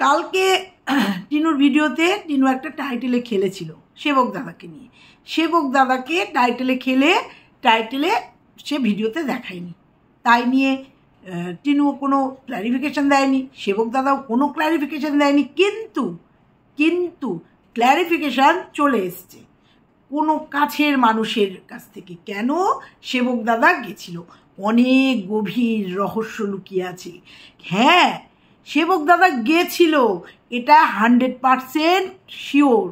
কালকে টিনুর ভিডিওতে টিনু একটা টাইটেলে খেলেছিল সেবক দাদাকে নিয়ে। সেবক দাদাকে টাইটেলে সে ভিডিওতে দেখায়নি, তাই নিয়ে টিনুও কোনো ক্ল্যারিফিকেশান দেয়নি, সেবক দাদাও কোনো ক্ল্যারিফিকেশান দেয়নি। কিন্তু ক্ল্যারিফিকেশান চলে এসছে কোনো কাছের মানুষের কাছ থেকে। কেন সেবক দাদা গেছিল? অনেক গভীর রহস্য লুকিয়ে আছে। হ্যাঁ, সেবক দাদা গেছিল, এটা 100% শিওর।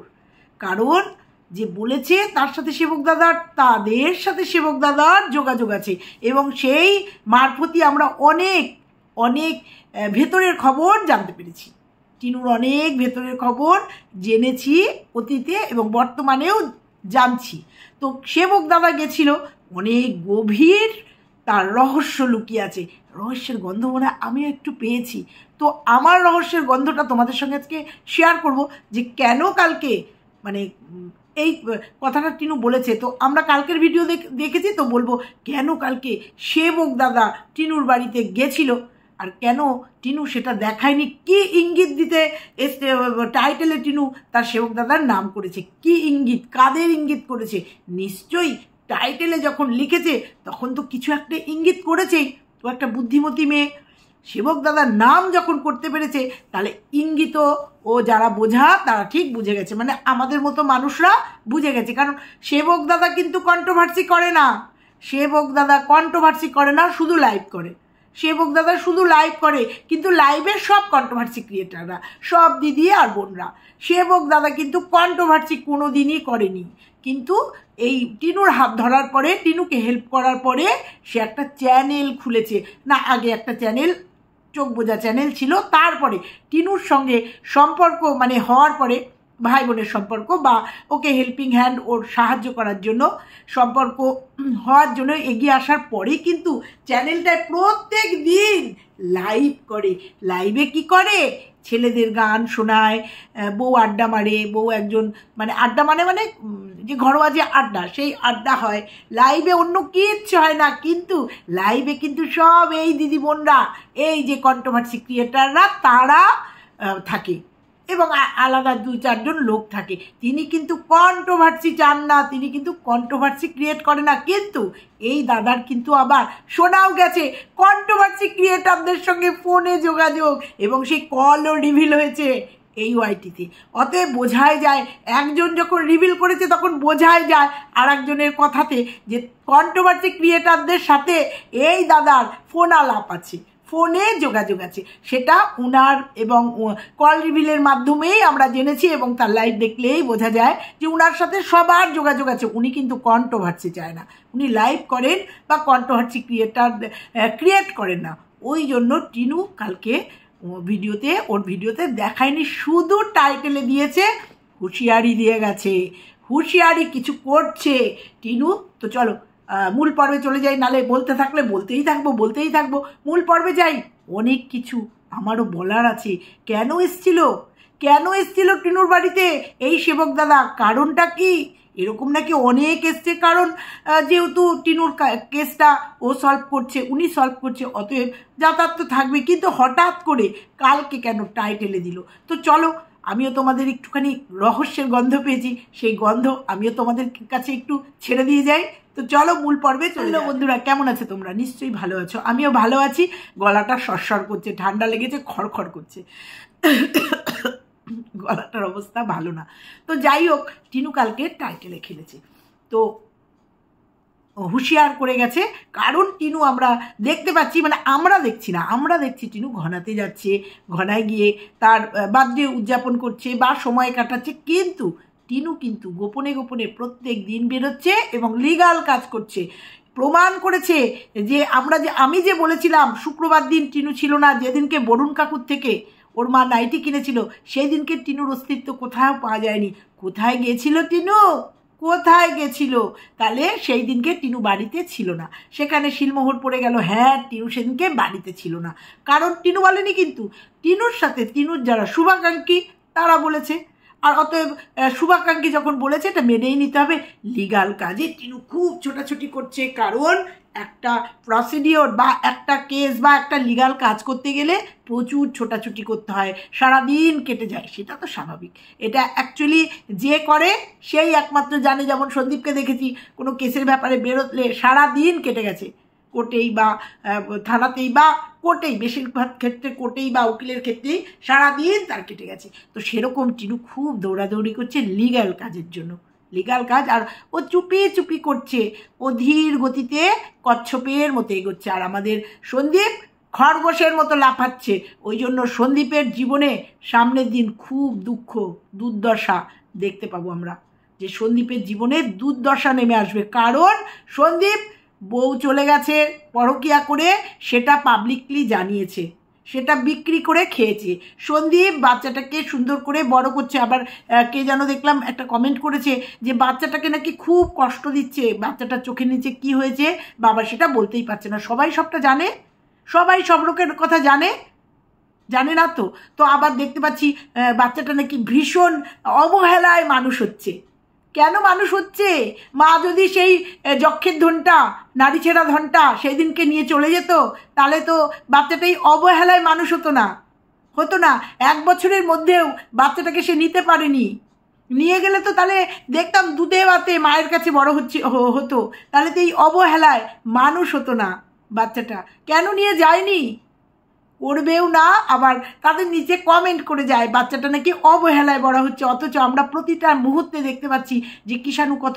কারণ যে বলেছে তার সাথে তাদের সাথে সেবক দাদার যোগাযোগ আছে, এবং সেই মারফতই আমরা অনেক ভেতরের খবর জানতে পেরেছি। টিনুর অনেক ভেতরের খবর জেনেছি অতীতে এবং বর্তমানেও জানছি। তো সেবক দাদা গেছিল, অনেক গভীর তার রহস্য লুকিয়ে আছে। রহস্যের গন্ধ মনে আমিও একটু পেয়েছি। তো আমার রহস্যের গন্ধটা তোমাদের সঙ্গে আজকে শেয়ার করব, যে কেন কালকে মানে এই কথাটা টিনু বলেছে। তো আমরা কালকের ভিডিও দেখেছি, তো বলবো কেন কালকে সেবক দাদা টিনুর বাড়িতে গেছিল আর কেন টিনু সেটা দেখায়নি। কি ইঙ্গিত দিতে টাইটেলে টিনু তার সেবক দাদার নাম করেছে, কি ইঙ্গিত, কাদের ইঙ্গিত করেছে? নিশ্চয়ই টাইটেলে যখন লিখেছে তখন তো কিছু একটা ইঙ্গিত করেছেই। তো একটা বুদ্ধিমতী মেয়ে সেবক দাদার নাম যখন করতে পেরেছে, তাহলে ইঙ্গিত ও যারা বোঝা তারা ঠিক বুঝে গেছে, মানে আমাদের মতো মানুষরা বুঝে গেছে। কারণ সেবক দাদা কিন্তু কন্ট্রোভার্সি করে না, শুধু লাইভ করে। সেবক দাদা শুধু লাইভ করে, কিন্তু লাইভের সব কন্ট্রোভার্সি ক্রিয়েটাররা, সব দিদি আর বোনরা। সেবক দাদা কিন্তু কন্ট্রোভার্সি কোনো দিনই করেনি, কিন্তু এই টিনুর হাত ধরার পরে, টিনুকে হেল্প করার পরে সে একটা চ্যানেল খুলেছে। না, আগে একটা চ্যানেল, চোখ বোঝা চ্যানেল ছিল, তারপরে টিনুর সঙ্গে সম্পর্ক মানে হওয়ার পরে, ভাই বোনের সম্পর্ক বা ওকে হেল্পিং হ্যান্ড, ওর সাহায্য করার জন্য সম্পর্ক হওয়ার জন্য এগিয়ে আসার পরেই কিন্তু চ্যানেলটায় প্রত্যেক দিন লাইভ করে। লাইভে কি করে? ছেলেদের গান শোনায়, বউ আড্ডা মারে, বউ একজন মানে আড্ডা মানে যে ঘরোয়া যে আড্ডা, সেই আড্ডা হয় লাইভে, অন্য কিচ্ছু হয় না। কিন্তু লাইভে কিন্তু সব এই দিদি বোনরা, এই যে কন্ট্রোভার্সি ক্রিয়েটাররা, তারা থাকে এবং আলাদা 2-4 জন লোক থাকে। তিনি কিন্তু কন্ট্রোভার্সি চান না, তিনি কিন্তু কন্ট্রোভার্সি ক্রিয়েট করে না। কিন্তু এই দাদার কিন্তু আবার শোনাও গেছে কন্ট্রোভার্সি ক্রিয়েটারদের সঙ্গে ফোনে যোগাযোগ, এবং সেই কলও রিভিল হয়েছে এই ওয়াইটিতে। অতএব বোঝাই যায়, একজন যখন রিভিল করেছে তখন বোঝাই যায় আর একজনের কথাতে যে কন্ট্রোভার্সি ক্রিয়েটারদের সাথে এই দাদার ফোন আলাপ আছে, ফোনে যোগাযোগ আছে। সেটা উনার এবং কল রিভিলের মাধ্যমেই আমরা জেনেছি, এবং তার লাইভ দেখলেই বোঝা যায় যে উনার সাথে সবার যোগাযোগ আছে। উনি কিন্তু কন্ট্রোভার্সি চায় না, উনি লাইভ করেন বা কন্ট্রোভার্সি ক্রিয়েট করেন না। ওই জন্য টিনু কালকে ওর ভিডিওতে দেখায়নি, শুধু টাইটেলে দিয়েছে, হুঁশিয়ারি দিয়ে গেছে, হুঁশিয়ারি কিছু করছে টিনু। তো চলো মূল পর্বে চলে যাই, নালে বলতে থাকলে বলতেই থাকবো। মূল পর্বে যাই। অনেক কিছু আমারও বলার আছে। কেন এসছিল টিনুর বাড়িতে এই সেবক দাদা? কারণটা কি? এরকম নাকি অনেক এসছে, কারণ যেহেতু টিনুর কেসটা উনি সলভ করছে, অতএব যাতায়াত তো থাকবে। কিন্তু হঠাৎ করে কালকে কেন টাইটেলে দিল? তো চলো, আমিও তোমাদের একটুখানি রহস্যের গন্ধ পেয়েছি, সেই গন্ধ আমিও তোমাদের কাছে একটু ছেড়ে দিয়ে যাই। তো চলো মূল পর্বে চলো। বন্ধুরা, কেমন আছে তোমরা? নিশ্চয়ই ভালো আছো, আমিও ভালো আছি। গলাটা সরসর করছে, ঠান্ডা লেগেছে, খড়খড় করছে, গলাটার অবস্থা ভালো না। তো যাই হোক, টিনু কালকে টাইটেলে খেলেছে, তো হুঁশিয়ার করে গেছে। কারণ টিনু আমরা দেখতে পাচ্ছি, মানে আমরা দেখছি না, আমরা দেখছি টিনু ঘনাতে যাচ্ছে, ঘনায় গিয়ে তার বার্থডে উদযাপন করছে বা সময় কাটাচ্ছে। কিন্তু টিনু কিন্তু গোপনে প্রত্যেক দিন বেরোচ্ছে এবং লিগাল কাজ করছে। প্রমাণ করেছে যে আমি যে বলেছিলাম শুক্রবার দিন টিনু ছিল না, যেদিনকে বরুণ কাকুর থেকে ওর মা নাইটি কিনেছিল, সেই দিনকে টিনুর অস্তিত্ব কোথাও পাওয়া যায়নি। কোথায় গেছিল টিনু? তাহলে সেই দিনকে টিনু বাড়িতে ছিল না, সেখানে শিলমোহর পড়ে গেল। হ্যাঁ, টিনু সেদিনকে বাড়িতে ছিল না, কারণ টিনু বলেনি, কিন্তু টিনুর সাথে টিনুর যারা শুভাকাঙ্ক্ষী তারা বলেছে। আর অতএব শুভাকাঙ্ক্ষী যখন বলেছে, এটা মেনেই নিতে হবে। লিগাল কাজে টিনু খুব ছোটাছুটি করছে, কারণ একটা প্রসিডিওর বা একটা কেস বা একটা লিগাল কাজ করতে গেলে প্রচুর ছোটাছুটি করতে হয়, সারাদিন কেটে যায়, সেটা তো স্বাভাবিক। এটা অ্যাকচুয়ালি যে করে সেই একমাত্র জানে। যেমন সন্দীপকে দেখেছি কোনো কেসের ব্যাপারে বেরোলে সারাদিন কেটে গেছে, কোর্টেই বা থানাতেই বা কোর্টেই, বেশিরভাগ ক্ষেত্রে কোর্টেই বা উকিলের ক্ষেত্রেই সারাদিন তার কেটে গেছে। তো সেরকম টিনু খুব দৌড়াদৌড়ি করছে লিগ্যাল কাজের জন্য, লিগ্যাল কাজ। আর ও চুপি চুপি করছে, অধীর গতিতে কচ্ছপের মতো এগোচ্ছে। আর আমাদের সন্দীপ খরগোশের মতো লাফাচ্ছে। ওই জন্য সন্দীপের জীবনে সামনের দিন খুব দুঃখ দুর্দশা দেখতে পাবো আমরা, যে সন্দীপের জীবনে দুর্দশা নেমে আসবে। কারণ সন্দীপ বউ চলে গেছে পরকিয়া করে, সেটা পাবলিকলি জানিয়েছে, সেটা বিক্রি করে খেয়েছে। সন্দীপ বাচ্চাটাকে সুন্দর করে বড় করছে। আবার কে যেন দেখলাম একটা কমেন্ট করেছে যে বাচ্চাটাকে নাকি খুব কষ্ট দিচ্ছে, বাচ্চাটার চোখের নিচে কি হয়েছে বাবা সেটা বলতেই পারছে না। সবাই সবটা জানে, সবাই সব লোকের কথা জানে, জানে না তো। তো আবার দেখতে পাচ্ছি বাচ্চাটা নাকি ভীষণ অবহেলায় মানুষ হচ্ছে। কেন মানুষ হচ্ছে? মা যদি সেই যক্ষের ধনটা, নারী ছেঁড়া ধনটা সেই দিনকে নিয়ে চলে যেত, তাহলে তো বাচ্চাটাই অবহেলায় মানুষ হতো না। 1 বছরের মধ্যেও বাচ্চাটাকে সে নিতে পারেনি। নিয়ে গেলে তো তাহলে দেখতাম দুধে ভাতে মায়ের কাছে বড় হতো, তাহলে তো এই অবহেলায় মানুষ হতো না বাচ্চাটা। কেন নিয়ে যায়নি? করবেও না। আবার তাদের নিচে কমেন্ট করে যায় বাচ্চাটা নাকি অবহেলায় বড় হচ্ছে। অথচ আমরা প্রতিটা মুহূর্তে দেখতে পাচ্ছি যে কিষাণু কত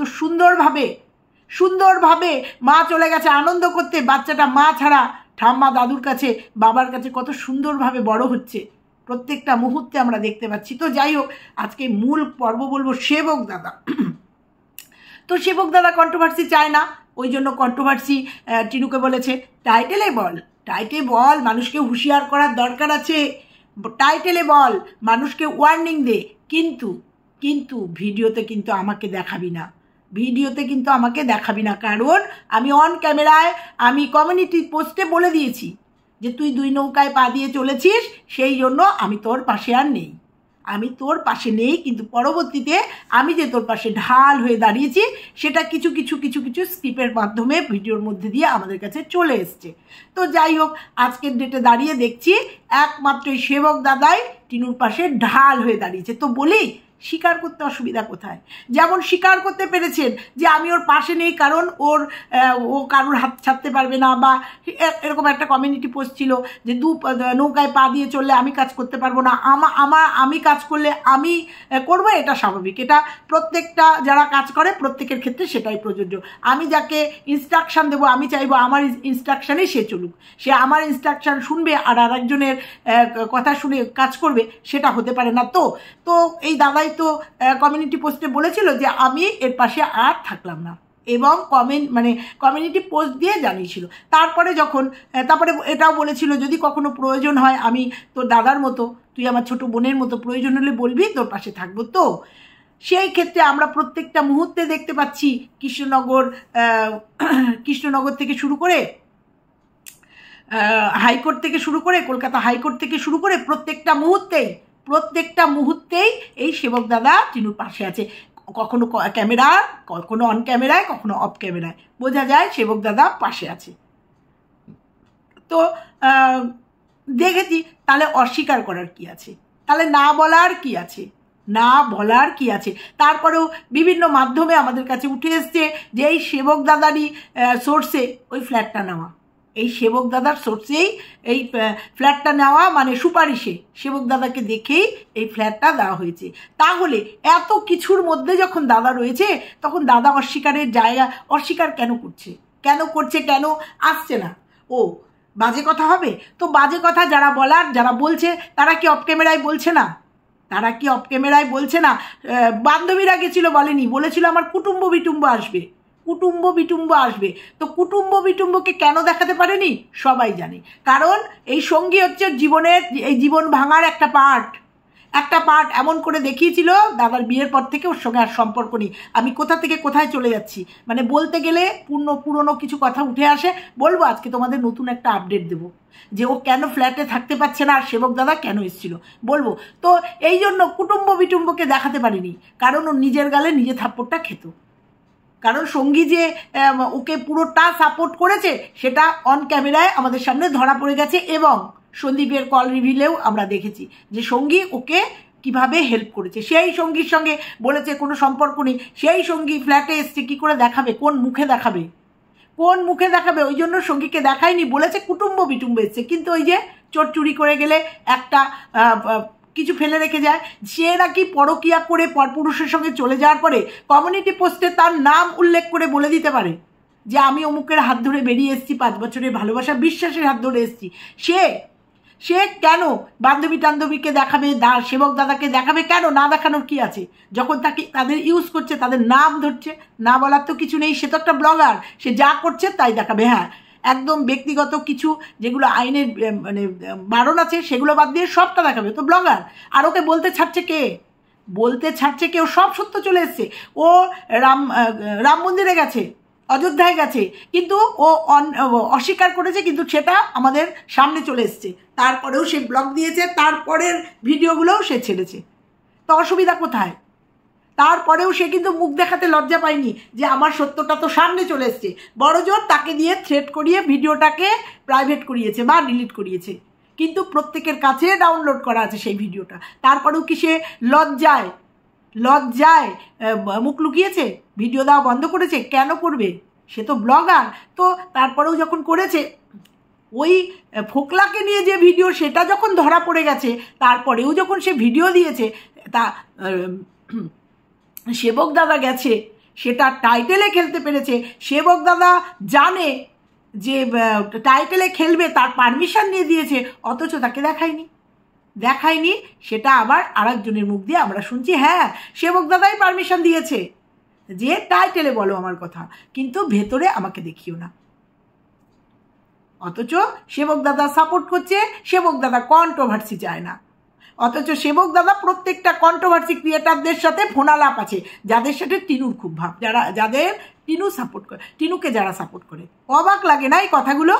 সুন্দরভাবে মা চলে গেছে আনন্দ করতে, বাচ্চাটা মা ছাড়া ঠাম্মা দাদুর কাছে বাবার কাছে কত সুন্দরভাবে বড় হচ্ছে, প্রত্যেকটা মুহূর্তে আমরা দেখতে পাচ্ছি। তো যাই হোক, আজকে মূল পর্ব বলবো সেবক দাদা। তো সেবক দাদা কন্ট্রোভার্সি চায় না, ওই জন্য কন্ট্রোভার্সি টিনুকে বলেছে টাইটেলে বল, মানুষকে হুঁশিয়ার করার দরকার আছে, টাইটেলে বল, মানুষকে ওয়ার্নিং দে, কিন্তু ভিডিওতে কিন্তু আমাকে দেখাবি না, কারণ আমি অন ক্যামেরায় আমি কমিউনিটি পোস্টে বলে দিয়েছি যে তুই 2 নৌকায় পা দিয়ে চলেছিস, সেই জন্য আমি তোর পাশে আর নেই, কিন্তু পরবর্তীতে আমি যে তোর পাশে ঢাল হয়ে দাঁড়িয়েছি সেটা কিছু স্ক্রিপ্টের মাধ্যমে ভিডিওর মধ্যে দিয়ে আমাদের কাছে চলে এসছে। তো যাই হোক, আজকের ডেটে দাঁড়িয়ে দেখছি একমাত্র সেবক দাদাই টিনুর পাশে ঢাল হয়ে দাঁড়িয়েছে। তো বলি, স্বীকার করতে অসুবিধা কোথায়? যেমন স্বীকার করতে পেরেছেন যে আমি ওর পাশে নেই কারণ ও কারোর হাত ছাড়তে পারবে না, বা এরকম একটা কমিউনিটি পোস্ট ছিল যে 2 নৌকায় পা দিয়ে চললে আমি কাজ করতে পারবো না, আমি কাজ করলে আমি করবো, এটা স্বাভাবিক। এটা প্রত্যেকটা যারা কাজ করে প্রত্যেকের ক্ষেত্রে সেটাই প্রযোজ্য। আমি যাকে ইনস্ট্রাকশান দেবো, আমি চাইবো আমার ইনস্ট্রাকশানেই সে চলুক, সে আমার ইনস্ট্রাকশান শুনবে আর আরেকজনের কথা শুনে কাজ করবে, সেটা হতে পারে না। তো এই দাদাই তো কমিউনিটি পোস্টে বলেছিল যে আমি এর পাশে আর থাকলাম না, এবং কমিউনিটি পোস্ট দিয়ে জানিয়েছিল। তারপরে এটাও বলেছিল যদি কখনো প্রয়োজন হয় আমি তোর দাদার মতো, তুই আমার ছোট বোনের মতো, প্রয়োজন হলে বলবি, তোর পাশে থাকবো। তো সেই ক্ষেত্রে আমরা প্রত্যেকটা মুহূর্তে দেখতে পাচ্ছি কৃষ্ণনগর থেকে শুরু করে হাইকোর্ট থেকে শুরু করে কলকাতা হাইকোর্ট থেকে শুরু করে প্রত্যেকটা মুহূর্তেই এই সেবক দাদা টিনুর পাশে আছে। কখনো ক্যামেরা, কখনো অন ক্যামেরায়, কখনো অফ ক্যামেরায় বোঝা যায় সেবক দাদা পাশে আছে। তো দেখেছি, তাহলে অস্বীকার করার কি আছে? তাহলে না বলার কি আছে? তারপরেও বিভিন্ন মাধ্যমে আমাদের কাছে উঠে এসছে যে এই সেবক দাদারই সোর্সে ওই ফ্ল্যাটটা নেওয়া, এই সেবক দাদার সোর্সেই এই ফ্ল্যাটটা নেওয়া, মানে সুপারিশে সেবক দাদাকে দেখেই এই ফ্ল্যাটটা দেওয়া হয়েছে। তাহলে এত কিছুর মধ্যে যখন দাদা রয়েছে, তখন দাদা অস্বীকার কেন করছে, কেন আসছে না? ও বাজে কথা হবে? তো বাজে কথা যারা বলছে তারা কি অফ ক্যামেরায় বলছে না? বান্ধবীরা গেছিল, বলেছিল আমার কুটুম্ব বিটুম্ব আসবে। তো কুটুম্ব বিটুম্বকে কেন দেখাতে পারেনি? সবাই জানে, কারণ এই সঙ্গী হচ্ছে জীবনের, এই জীবন ভাঙার একটা পার্ট এমন করে দেখিয়েছিল। দাদার বিয়ের পর থেকে ওর সঙ্গে আর সম্পর্ক নেই, আমি কোথা থেকে কোথায় চলে যাচ্ছি, মানে বলতে গেলে পুরনো কিছু কথা উঠে আসে। বলবো আজকে তোমাদের নতুন একটা আপডেট দেবো যে ও কেন ফ্ল্যাটে থাকতে পারছে না আর সেবক দাদা কেন এসেছিল, বলবো। তো এই জন্য কুটুম্ব বিটুম্বকে দেখাতে পারিনি, কারণ ও নিজের গালে নিজে থাপ্পড়টা খেত। কারণ সঙ্গী যে ওকে পুরোটা সাপোর্ট করেছে সেটা অন ক্যামেরায় আমাদের সামনে ধরা পড়ে গেছে, এবং সন্দীপের কল রিভিলেও আমরা দেখেছি যে সঙ্গী ওকে কিভাবে হেল্প করেছে। সেই সঙ্গীর সঙ্গে বলেছে কোনো সম্পর্ক নেই, সেই সঙ্গী ফ্ল্যাটে এসছে, কী করে দেখাবে, কোন মুখে দেখাবে, কোন মুখে দেখাবে? ওই জন্য সঙ্গীকে দেখায়নি, বলেছে কুটুম্ব বিটুম্ব এসছে। কিন্তু ওই যে চোর চুরি করে গেলে একটা কিছু ফেলে রেখে যায়, সে নাকি পরকিয়া করে পরপুরুষের সঙ্গে চলে যাওয়ার পরে কমিউনিটি পোস্টে তার নাম উল্লেখ করে বলে দিতে পারে যে আমি অমুকের হাত ধরে বেরিয়ে এসেছি, 5 বছরের ভালোবাসা বিশ্বাসের হাত ধরে এসেছি। সে কেন বান্ধবী টান্ধবীকে দেখাবে, সেবক দাদাকে দেখাবে? কেন না দেখানোর কি আছে? যখন তাদের ইউজ করছে, তাদের নাম ধরছে, না বলার তো কিছু নেই। সে তো একটা ব্লগার, সে যা করছে তাই দেখাবে। হ্যাঁ, একদম ব্যক্তিগত কিছু যেগুলো আইনের মানে বারণ আছে সেগুলো বাদ দিয়ে সবটা দেখাবে, তো ব্লগার। আর ওকে বলতে ছাড়ছে কে? বলতে ছাড়ছে কেউ? সব সত্য চলে এসছে। ও রাম মন্দিরে গেছে, অযোধ্যায় গেছে, কিন্তু ও অস্বীকার করেছে, কিন্তু সেটা আমাদের সামনে চলে এসছে। তারপরেও সে ব্লগ দিয়েছে, তারপরের ভিডিওগুলোও সে ছেড়েছে। তো অসুবিধা কোথায়? তারপরেও সে কিন্তু মুখ দেখাতে লজ্জা পায়নি যে আমার সত্যটা তো সামনে চলে এসছে। বড়জোর তাকে দিয়ে থ্রেট করিয়ে ভিডিওটাকে প্রাইভেট করিয়েছে বা ডিলিট করিয়েছে, কিন্তু প্রত্যেকের কাছে ডাউনলোড করা আছে সেই ভিডিওটা। তারপরেও কি সে লজ্জায় মুখ লুকিয়েছে, ভিডিও দেওয়া বন্ধ করেছে? কেন করবে? সে তো ব্লগার। তো তারপরেও যখন করেছে, ওই ফোকলাকে নিয়ে যে ভিডিও সেটা যখন ধরা পড়ে গেছে, তারপরেও যখন সে ভিডিও দিয়েছে, তা সেবক দাদা গেছে, সেটা টাইটেলে খেলতে পেরেছে। সেবক দাদা জানে যে টাইটেলে খেলবে, তার পারমিশন নিয়ে দিয়েছে, অথচ তাকে দেখায়নি। সেটা আবার আরেকজনের মুখ দিয়ে আমরা শুনছি, হ্যাঁ সেবক দাদাই পারমিশন দিয়েছে যে টাইটেলে বলো আমার কথা, কিন্তু ভেতরে আমাকে দেখিও না। অথচ সেবক দাদা সাপোর্ট করছে, সেবক দাদা কন্ট্রোভার্সি চায় না। অথচ সেবক দাদা প্রত্যেকটা কন্ট্রোভার্সি ক্রিয়েটারদের সাথে ফোনালাপ আছে, যাদের সাথে টিনুর খুব ভাব, যাদের টিনু সাপোর্ট করে, টিনুকে যারা সাপোর্ট করে। অবাক লাগে না এই কথাগুলো?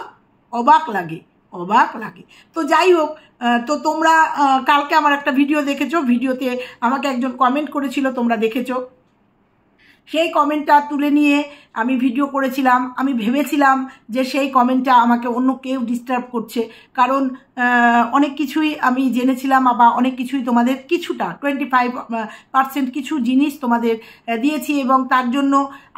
অবাক লাগে। তো যাই হোক, তো তোমরা কালকে আমার একটা ভিডিও দেখেছো, ভিডিওতে আমাকে একজন কমেন্ট করেছিল, তোমরা দেখেছো। সেই কমেন্টটা তুলে নিয়ে আমি ভিডিও করেছিলাম। আমি ভেবেছিলাম যে সেই কমেন্টটা আমাকে অন্য কেউ ডিস্টার্ব করছে, কারণ অনেক কিছুই আমি জেনেছিলাম, বা অনেক কিছুই তোমাদের কিছুটা 25% কিছু জিনিস তোমাদের দিয়েছি, এবং তার জন্য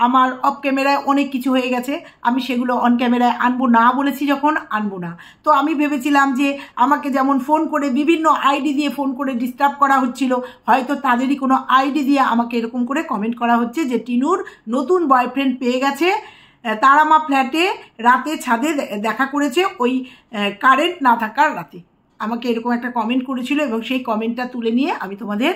আমার অফ ক্যামেরায় অনেক কিছু হয়ে গেছে। আমি সেগুলো অন ক্যামেরায় আনবো না বলেছি, যখন আনবো না। তো আমি ভেবেছিলাম যে আমাকে যেমন ফোন করে বিভিন্ন আইডি দিয়ে ফোন করে ডিস্টার্ব করা হচ্ছিল, হয়তো তাদেরই কোনো আইডি দিয়ে আমাকে এরকম করে কমেন্ট করা হচ্ছে যে টিনুর নতুন বয়ফ্রেন্ড পেয়ে গেছে, তারামা ফ্ল্যাটে রাতে ছাদে দেখা করেছে, ওই কারেন্ট না থাকার রাতে। আমাকে এরকম একটা কমেন্ট করেছিল, এবং সেই কমেন্টটা তুলে নিয়ে আমি তোমাদের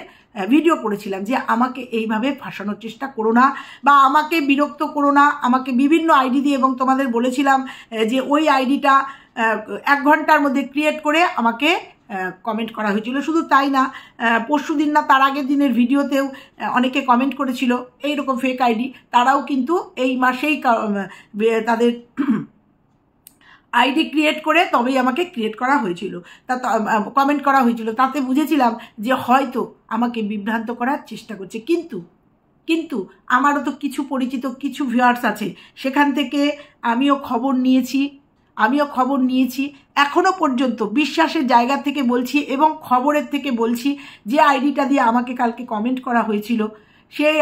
ভিডিও করেছিলাম যে আমাকে এইভাবে ফাঁসানোর চেষ্টা করো না, বা আমাকে বিরক্ত করো না, আমাকে বিভিন্ন আইডি দিয়ে, এবং তোমাদের বলেছিলাম যে ওই আইডিটা 1 ঘন্টার মধ্যে ক্রিয়েট করে আমাকে কমেন্ট করা হয়েছিল। শুধু তাই না, পরশু দিন না তার আগের দিনের ভিডিওতেও অনেকে কমেন্ট করেছিল এইরকম ফেক আইডি, তারাও কিন্তু এই মাসেই তাদের আইডি ক্রিয়েট করে তবেই আমাকে ক্রিয়েট করা হয়েছিল, কমেন্ট করা হয়েছিল। তাতে বুঝেছিলাম যে হয়তো আমাকে বিভ্রান্ত করার চেষ্টা করছে। কিন্তু আমারও তো কিছু পরিচিত কিছু ভিউয়ার্স আছে, সেখান থেকে আমিও খবর নিয়েছি। এখনো পর্যন্ত বিশ্বাসের জায়গা থেকে বলছি, এবং খবরের থেকে বলছি, যে আইডিটা দিয়ে আমাকে কালকে কমেন্ট করা হয়েছিল, সেই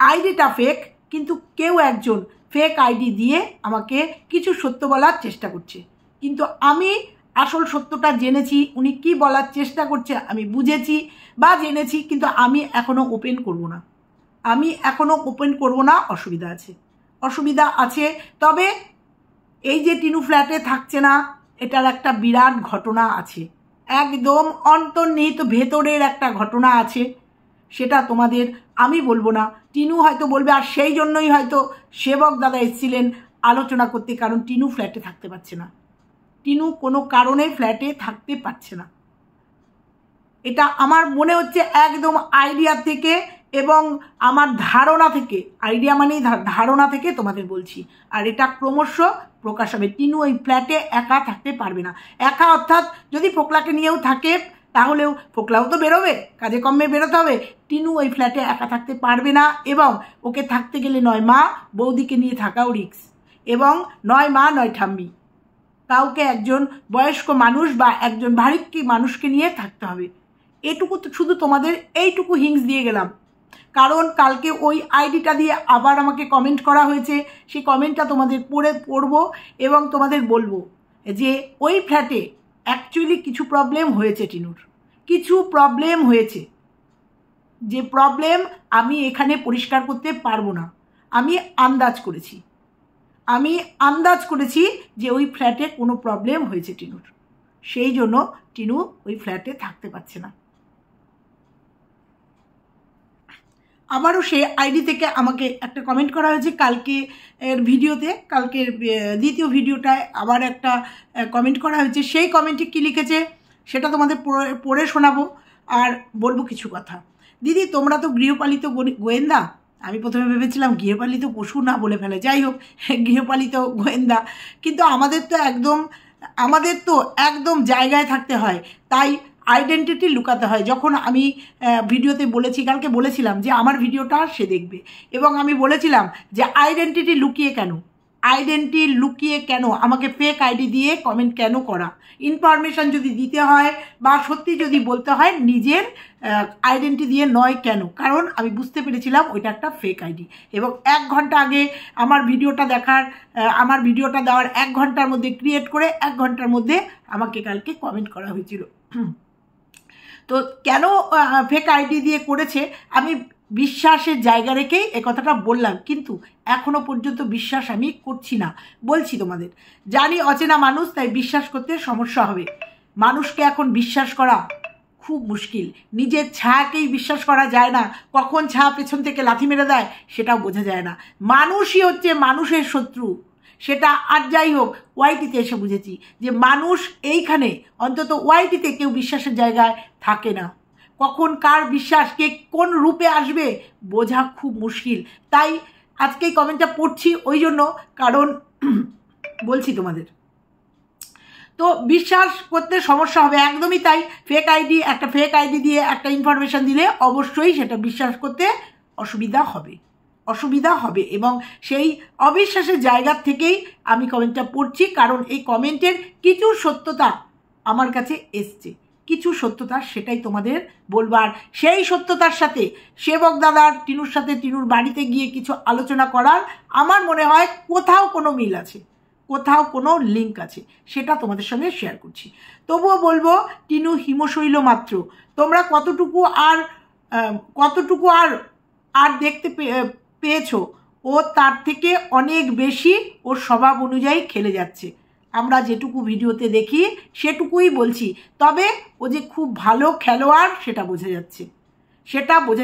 আইডিটা ফেক, কিন্তু কেউ একজন ফেক আইডি দিয়ে আমাকে কিছু সত্য বলার চেষ্টা করছে। কিন্তু আমি আসল সত্যটা জেনেছি, উনি কি বলার চেষ্টা করছে আমি বুঝেছি বা জেনেছি, কিন্তু আমি এখনো ওপেন করব না। অসুবিধা আছে। তবে এই যে টিনু ফ্ল্যাটে থাকছে না, এটার একটা বিরাট ঘটনা আছে, একদম অন্তর্নিহিত ভেতরের একটা ঘটনা আছে। সেটা তোমাদের আমি বলবো না, টিনু হয়তো বলবে। আর সেই জন্যই হয়তো সেবক দাদা এসেছিলেন আলোচনা করতে, কারণ টিনু ফ্ল্যাটে থাকতে পারছে না। টিনু কোনো কারণে ফ্ল্যাটে থাকতে পারছে না, এটা আমার মনে হচ্ছে একদম আইডিয়া থেকে এবং আমার ধারণা থেকে, আইডিয়া মানেই ধারণা থেকে তোমাদের বলছি। আর এটা ক্রমশ প্রকাশ হবে। টিনু ওই ফ্ল্যাটে একা থাকতে পারবে না। একা অর্থাৎ যদি ফোকলাকে নিয়েও থাকে, তাহলেও ফোকলাও তো বেরোবে, কাজে কমে বেরোতে হবে। টিনু ওই ফ্ল্যাটে একা থাকতে পারবে না, এবং ওকে থাকতে গেলে নয় মা বৌদিকে নিয়ে থাকাও রিস্ক, এবং নয় মা নয় ঠাম্মি, কাউকে একজন বয়স্ক মানুষ বা একজন ভারিক্কি মানুষকে নিয়ে থাকতে হবে। এটুকু তো শুধু তোমাদের এইটুকু হিংস দিয়ে গেলাম, কারণ কালকে ওই আইডিটা দিয়ে আবার আমাকে কমেন্ট করা হয়েছে। সেই কমেন্টটা তোমাদের পড়বো এবং তোমাদের বলবো যে ওই ফ্ল্যাটে অ্যাকচুয়ালি কিছু প্রবলেম হয়েছে, টিনুর কিছু প্রবলেম হয়েছে, যে প্রবলেম আমি এখানে পরিষ্কার করতে পারবো না। আমি আন্দাজ করেছি যে ওই ফ্ল্যাটে কোনো প্রবলেম হয়েছে টিনুর, সেই জন্য টিনু ওই ফ্ল্যাটে থাকতে পারছে না। আবারও সে আইডি থেকে আমাকে একটা কমেন্ট করা হয়েছে কালকে এর ভিডিওতে, কালকের দ্বিতীয় ভিডিওটায় আবার একটা কমেন্ট করা হয়েছে। সেই কমেন্টে কী লিখেছে সেটা তোমাদের পড়ে শোনাবো আর বলবো কিছু কথা। দিদি তোমরা তো গৃহপালিত গোয়েন্দা, আমি প্রথমে ভেবেছিলাম গৃহপালিত পশু না বলে ফেলে, যাই হোক গৃহপালিত গোয়েন্দা, কিন্তু আমাদের তো একদম জায়গায় থাকতে হয়, তাই আইডেন্টিটি লুকাতে হয়। যখন আমি ভিডিওতে বলেছি, কালকে বলেছিলাম যে আমার ভিডিওটা সে দেখবে, এবং আমি বলেছিলাম যে আইডেন্টিটি লুকিয়ে কেন আমাকে ফেক আইডি দিয়ে কমেন্ট কেন করা, ইনফরমেশান যদি দিতে হয় বা সত্যি যদি বলতে হয় নিজের আইডেন্টি দিয়ে নয় কেন, কারণ আমি বুঝতে পেরেছিলাম ওইটা একটা ফেক আইডি। এবং 1 ঘন্টা আগে আমার ভিডিওটা দেওয়ার 1 ঘন্টার মধ্যে ক্রিয়েট করে 1 ঘন্টার মধ্যে আমাকে কালকে কমেন্ট করা হয়েছিল। তো কেন ফেক আইডি দিয়ে করেছে আমি বিশ্বাসের জায়গা রেখেই এ কথাটা বললাম, কিন্তু এখনও পর্যন্ত বিশ্বাস আমি করছি না। বলছি তোমাদের, জানি অচেনা মানুষ, তাই বিশ্বাস করতে সমস্যা হবে। মানুষকে এখন বিশ্বাস করা খুব মুশকিল, নিজের ছায়াকেই বিশ্বাস করা যায় না, কখন ছায়া পেছন থেকে লাথি মেরে দেয় সেটাও বোঝা যায় না। মানুষই হচ্ছে মানুষের শত্রু, সেটা আর যাই হোক ওয়াইটিতে এসে বুঝেছি যে মানুষ এইখানে অন্তত ওয়াইটিতে কেউ বিশ্বাসের জায়গায় থাকে না। কখন কার বিশ্বাস কে কোন রূপে আসবে বোঝা খুব মুশকিল। তাই আজকে এই কমেন্টটা পড়ছি ওই জন্য, কারণ বলছি তোমাদের তো বিশ্বাস করতে সমস্যা হবে, একদমই তাই। একটা ফেক আইডি দিয়ে একটা ইনফরমেশান দিলে অবশ্যই সেটা বিশ্বাস করতে অসুবিধা হবে, এবং সেই অবিশ্বাসের জায়গা থেকেই আমি কমেন্টটা পড়ছি, কারণ এই কমেন্টের কিছু সত্যতা আমার কাছে এসছে, কিছু সত্যতা, সেটাই তোমাদের বলবার। সেই সত্যতার সাথে সেবক দাদার টিনুর সাথে টিনুর বাড়িতে গিয়ে কিছু আলোচনা করার আমার মনে হয় কোথাও কোনো মিল আছে, কোথাও কোনো লিঙ্ক আছে, সেটা তোমাদের সঙ্গে শেয়ার করছি। তবুও বলবো টিনু হিমশৈল মাত্র, তোমরা কতটুকু আর দেখতে পেয়েছো, ও তার থেকে অনেক বেশি ওর স্বভাব অনুযায়ী খেলে যাচ্ছে। আমরা যেটুকু ভিডিওতে দেখি সেটুকুই বলছি, তবে ও যে খুব ভালো খেলোয়াড় সেটা বোঝা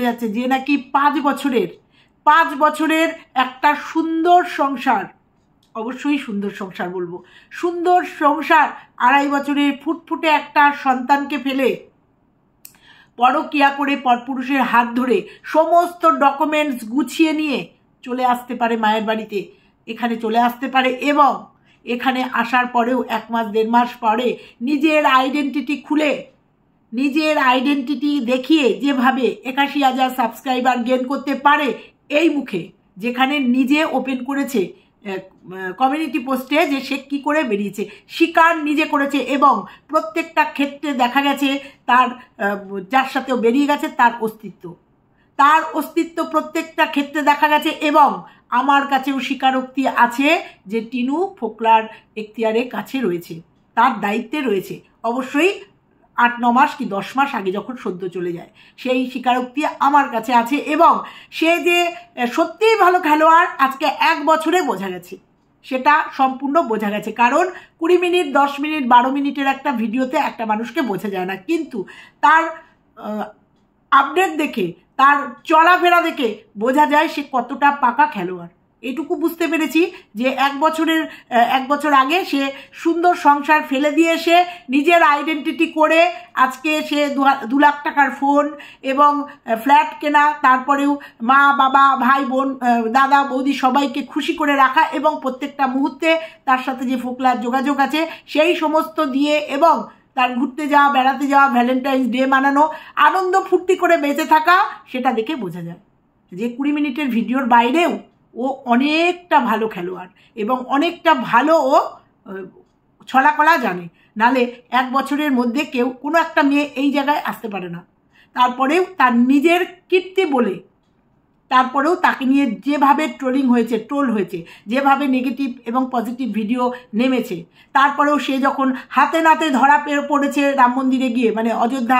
যাচ্ছে, যে নাকি 5 বছরের একটা সুন্দর সংসার, অবশ্যই সুন্দর সংসার বলবো, সুন্দর সংসার, 2.5 বছরের ফুটফুটে একটা সন্তানকে ফেলে পরকিয়া করে পরপুরুষের হাত ধরে সমস্ত ডকুমেন্টস গুছিয়ে নিয়ে চলে আসতে পারে মায়ের বাড়িতে, এখানে চলে আসতে পারে, এবং এখানে আসার পরেও 1 মাস 1.5 মাস পরে নিজের আইডেন্টিটি খুলে, নিজের আইডেন্টিটি দেখিয়ে যেভাবে 81,000 সাবস্ক্রাইবার গেইন করতে পারে, এই মুখে যেখানে নিজে ওপেন করেছে কমিউনিটি পোস্টে যে সে কী করে বেরিয়েছে, স্বীকার নিজে করেছে, এবং প্রত্যেকটা ক্ষেত্রে দেখা গেছে তার যার সাথেও বেরিয়ে গেছে তার অস্তিত্ব প্রত্যেকটা ক্ষেত্রে দেখা গেছে, এবং আমার কাছেও স্বীকারোক্তি আছে যে টিনু ফোকলার এখতিয়ারের কাছে রয়েছে, তার দায়িত্বে রয়েছে। অবশ্যই 8-9 মাস কি 10 মাস আগে যখন সদ্য চলে যায়, সেই স্বীকারোক্তি আমার কাছে আছে, এবং সে যে সত্যিই ভালো খেলোয়াড় আজকে 1 বছরে বোঝা গেছে, সেটা সম্পূর্ণ বোঝা গেছে। কারণ 20 মিনিট 10 মিনিট 12 মিনিটের একটা ভিডিওতে একটা মানুষকে বোঝা যায় না, কিন্তু তার আপডেট দেখে, তার চলাফেরা দেখে বোঝা যায় সে কতটা পাকা খেলোয়াড়। এটুকু বুঝতে পেরেছি যে 1 বছর আগে সে সুন্দর সংসার ফেলে দিয়ে এসে নিজের আইডেন্টিটি করে আজকে সে 2 লাখ টাকার ফোন এবং ফ্ল্যাট কেনা, তারপরেও মা বাবা ভাই বোন দাদা বৌদি সবাইকে খুশি করে রাখা, এবং প্রত্যেকটা মুহূর্তে তার সাথে যে ফোকলার যোগাযোগ আছে সেই সমস্ত দিয়ে, এবং তার ঘুরতে যাওয়া, বেড়াতে যাওয়া, ভ্যালেন্টাইন্স ডে মানানো, আনন্দ ফুর্তি করে বেঁচে থাকা, সেটা দেখে বোঝা যায় যে 20 মিনিটের ভিডিওর বাইরেও ও অনেকটা ভালো খেলোয়াড় এবং অনেকটা ভালো ও ছলাকলা জানে। নালে 1 বছরের মধ্যে কেউ কোনো একটা মেয়ে এই জায়গায় আসতে পারে না। তারপরেও তার নিজের কীর্তি বলে, তারপরেও তাকে নিয়ে যেভাবে ট্রোল হয়েছে, যেভাবে নেগেটিভ এবং পজিটিভ ভিডিও নেমেছে, তারপরেও সে যখন হাতে নাতে ধরা পড়েছে রাম মন্দিরে গিয়ে, মানে অযোধ্যা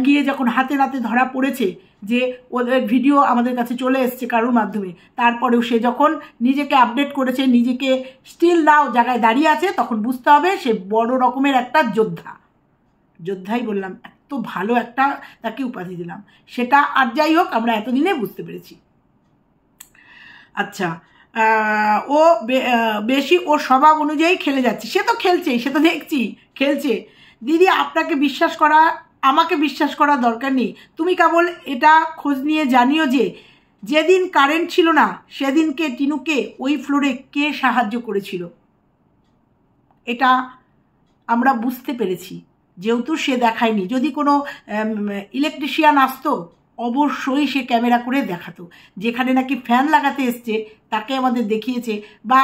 গিয়ে যখন হাতে নাতে ধরা পড়েছে যে ওদের ভিডিও আমাদের কাছে চলে এসছে কারোর মাধ্যমে, তারপরেও সে যখন নিজেকে আপডেট করেছে, নিজেকে স্টিল নাও জায়গায় দাঁড়িয়ে আছে, তখন বুঝতে হবে সে বড় রকমের একটা যোদ্ধাই বললাম, এত ভালো একটা তাকে উপাধি দিলাম। সেটা আর যাই হোক, আমরা এতদিনে বুঝতে পেরেছি। আচ্ছা, ও বেশি ওর স্বভাব অনুযায়ী খেলে যাচ্ছে, সে তো খেলছেই, সে তো দেখছি খেলছে। দিদি আপনাকে বিশ্বাস করা, আমাকে বিশ্বাস করার দরকার নেই, তুমি কেবল এটা খোঁজ নিয়ে জানিও যে যেদিন কারেন্ট ছিল না সেদিনকে টিনুকে ওই ফ্লোরে কে সাহায্য করেছিল। এটা আমরা বুঝতে পেরেছি, যেহেতু সে দেখায়নি। যদি কোনো ইলেকট্রিশিয়ান আসতো অবশ্যই সে ক্যামেরা করে দেখাতো। যেখানে নাকি ফ্যান লাগাতে এসছে তাকে আমাদের দেখিয়েছে, বা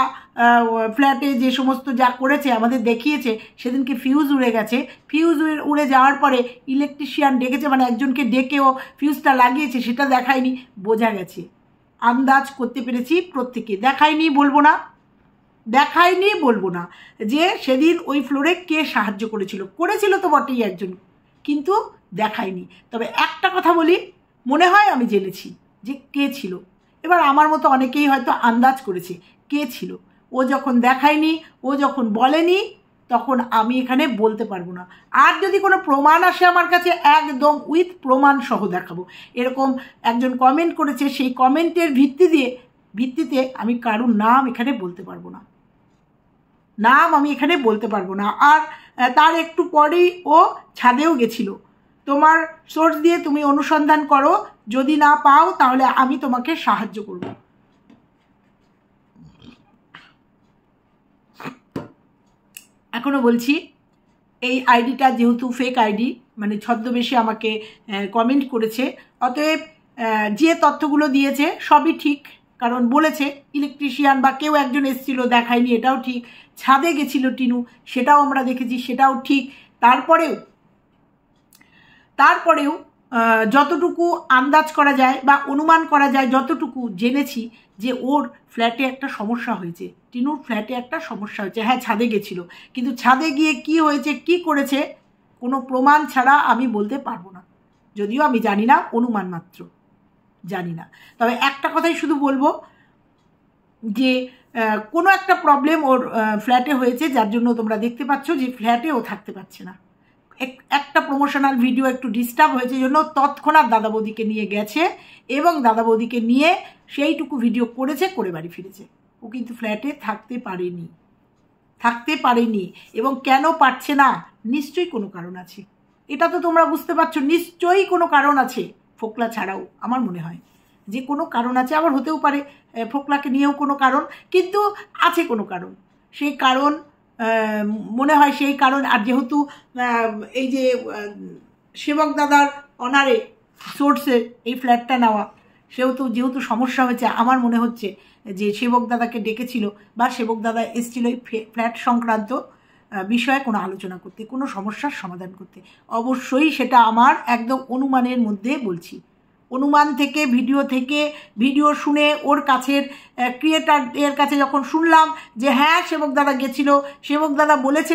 ফ্ল্যাটে যে সমস্ত যা করেছে আমাদের দেখিয়েছে। সেদিনকে ফিউজ উড়ে গেছে, ফিউজ উড়ে যাওয়ার পরে ইলেকট্রিশিয়ান ডেকেছে, মানে একজনকে ডেকেও ফিউজটা লাগিয়েছে, সেটা দেখায়নি। বোঝা গেছে, আন্দাজ করতে পেরেছি প্রত্যেকে। দেখায়নি বলবো না যে সেদিন ওই ফ্লোরে কে সাহায্য করেছিল তো বটেই একজন, কিন্তু দেখায়নি। তবে একটা কথা বলি, মনে হয় আমি জেনেছি যে কে ছিল। এবার আমার মতো অনেকেই হয়তো আন্দাজ করেছে কে ছিল। ও যখন দেখায়নি, ও যখন বলেনি, তখন আমি এখানে বলতে পারবো না। আর যদি কোনো প্রমাণ আসে আমার কাছে, একদম উইথ প্রমাণ সহ দেখাবো। এরকম একজন কমেন্ট করেছে, সেই কমেন্টের ভিত্তিতে আমি কারোর নাম এখানে বলতে পারবো না, আর তার একটু পরেই ও ছাদেও গেছিল। তোমার সোর্স দিয়ে তুমি অনুসন্ধান করো, যদি না পাও তাহলে আমি তোমাকে সাহায্য করব। এখনো বলছি, এই আইডিটা যেহেতু ফেক আইডি, মানে ছদ্মবেশে আমাকে কমেন্ট করেছে, অতএব যে তথ্যগুলো দিয়েছে সবই ঠিক। কারণ বলেছে ইলেকট্রিশিয়ান বা কেউ একজন এসেছিল, দেখায়নি, এটাও ঠিক। ছাদে গেছিল টিনু, সেটাও আমরা দেখেছি, সেটাও ঠিক। তারপরেও যতটুকু আন্দাজ করা যায় বা অনুমান করা যায়, যতটুকু জেনেছি যে ওর ফ্ল্যাটে একটা সমস্যা হয়েছে, টিনুর ফ্ল্যাটে একটা সমস্যা হয়েছে। হ্যাঁ, ছাদে গেছিল, কিন্তু ছাদে গিয়ে কি হয়েছে, কি করেছে, কোনো প্রমাণ ছাড়া আমি বলতে পারবো না। যদিও আমি জানি না, অনুমান মাত্র, জানি না। তবে একটা কথাই শুধু বলবো যে কোনো একটা প্রবলেম ওর ফ্ল্যাটে হয়েছে, যার জন্য তোমরা দেখতে পাচ্ছ যে ফ্ল্যাটে ও থাকতে পারছে না। একটা প্রমোশনাল ভিডিও একটু ডিস্টার্ব হয়েছে জন্য তৎক্ষণাৎ দাদা বৌদিকে নিয়ে গেছে, এবং দাদা বৌদিকে নিয়ে সেইটুকু ভিডিও করেছে, করে বাড়ি ফিরেছে। ও কিন্তু ফ্ল্যাটে থাকতে পারেনি। এবং কেন পারছে না, নিশ্চয়ই কোনো কারণ আছে। এটা তো তোমরা বুঝতে পারছো, নিশ্চয়ই কোনো কারণ আছে। ফোকলা ছাড়াও আমার মনে হয় যে কোনো কারণ আছে। আবার হতেও পারে ফোকলাকে নিয়েও কোনো কারণ, কিন্তু আছে কোনো কারণ। সেই কারণ মনে হয়, সেই কারণ। আর যেহেতু এই যে সেবক দাদার অনারে সোর্সে এই ফ্ল্যাটটা নেওয়া, যেহেতু সমস্যা হয়েছে, আমার মনে হচ্ছে যে সেবক দাদাকে ডেকেছিল বা সেবক দাদা এসেছিল এই ফ্ল্যাট সংক্রান্ত বিষয়ে কোনো আলোচনা করতে, কোনো সমস্যার সমাধান করতে। অবশ্যই সেটা আমার একদম অনুমানের মধ্যে বলছি। অনুমান থেকে, ভিডিও শুনে, ওর কাছের ক্রিয়েটারদের কাছে যখন শুনলাম যে হ্যাঁ সেবক দাদা গেছিল, সেবক দাদা বলেছে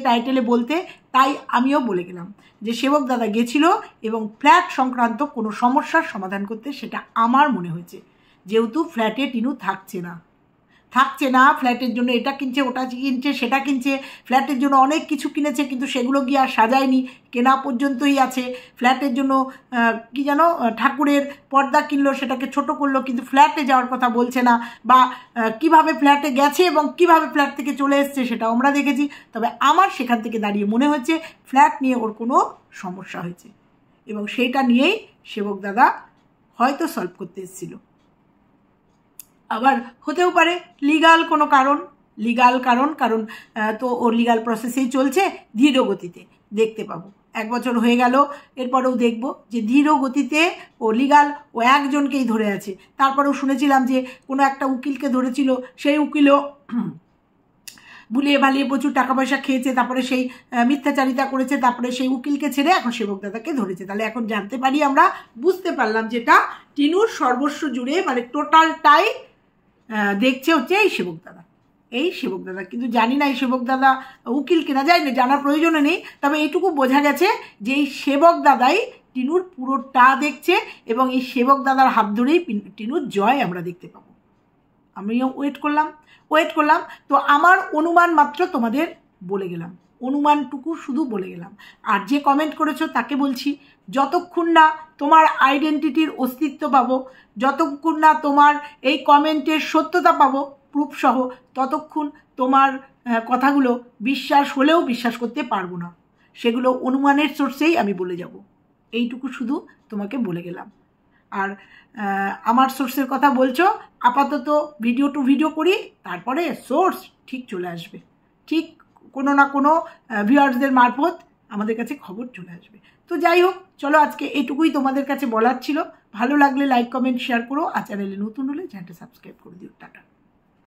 টাইটেলে বলতে, তাই আমিও বলে গেলাম যে সেবক দাদা গেছিল এবং ফ্ল্যাট সংক্রান্ত কোনো সমস্যার সমাধান করতে। সেটা আমার মনে হয়েছে, যেহেতু ফ্ল্যাটে টিনু থাকছে না, ফ্ল্যাটের জন্য এটা কিনছে, ওটা কিনছে, সেটা কিনছে, ফ্ল্যাটের জন্য অনেক কিছু কিনেছে, কিন্তু সেগুলো গিয়ে আর সাজায়নি, কেনা পর্যন্তই আছে। ফ্ল্যাটের জন্য কি যেন ঠাকুরের পর্দা কিনলো, সেটাকে ছোট করলো, কিন্তু ফ্ল্যাটে যাওয়ার কথা বলছে না, বা কিভাবে ফ্ল্যাটে গেছে এবং কিভাবে ফ্ল্যাট থেকে চলে এসছে সেটাও আমরা দেখেছি। তবে আমার সেখান থেকে দাঁড়িয়ে মনে হচ্ছে ফ্ল্যাট নিয়ে ওর কোনো সমস্যা হয়েছে, এবং সেইটা নিয়েই সেবক দাদা হয়তো সলভ করতে এসেছিল। আবার হতেও পারে লিগাল কোনো কারণ, লিগাল কারণ তো ও লিগাল প্রসেসেই চলছে, ধীর গতিতে দেখতে পাবো। 1 বছর হয়ে গেল, এরপরেও দেখব যে ধীর গতিতে ও লিগাল ও একজনকেই ধরে আছে। তারপরেও শুনেছিলাম যে কোনো একটা উকিলকে ধরেছিল, সেই উকিলও ভুলিয়ে ভালিয়ে প্রচুর টাকা পয়সা খেয়েছে, তারপরে সেই মিথ্যাচারিতা করেছে, তারপরে সেই উকিলকে ছেড়ে এখন সেবক দাদাকে ধরেছে। তাহলে এখন জানতে পারি, আমরা বুঝতে পারলাম যেটা টিনুর সর্বস্ব জুড়ে মানে টোটালটাই দেখছে হচ্ছে এই সেবক দাদা। এই সেবক দাদা, কিন্তু জানি না এই সেবক দাদা উকিল কিনা, জানি না, জানার প্রয়োজনে নেই। তবে এইটুকু বোঝা গেছে যে এই সেবক দাদাই টিনুর পুরোটা দেখছে, এবং এই সেবক দাদার হাত ধরেই টিনুর জয় আমরা দেখতে পাবো। আমিও ওয়েট করলাম। তো আমার অনুমান মাত্র তোমাদের বলে গেলাম, অনুমানটুকু শুধু বলে গেলাম। আর যে কমেন্ট করেছো তাকে বলছি, যতক্ষণ না তোমার আইডেন্টিটির অস্তিত্ব পাবো, যতক্ষণ না তোমার এই কমেন্টের সত্যতা পাবো প্রুফ সহ, ততক্ষণ তোমার কথাগুলো বিশ্বাস হলেও বিশ্বাস করতে পারবো না। সেগুলো অনুমানের সোর্সেই আমি বলে যাব। এইটুকু শুধু তোমাকে বলে গেলাম। আর আমার সোর্সের কথা বলছো, আপাতত ভিডিও টু ভিডিও করি, তারপরে সোর্স ঠিক চলে আসবে, ঠিক কোনো না কোনো ভিউয়ার্সদের মারফত আমাদের কাছে খবর চলে আসবে। তো যাই হোক, চলো আজকে এইটুকুই তোমাদের কাছে বলার ছিল। ভালো লাগলে লাইক কমেন্ট শেয়ার করো, আর চ্যানেলে নতুন হলে চ্যানেলটা সাবস্ক্রাইব করে দিও। টাটা।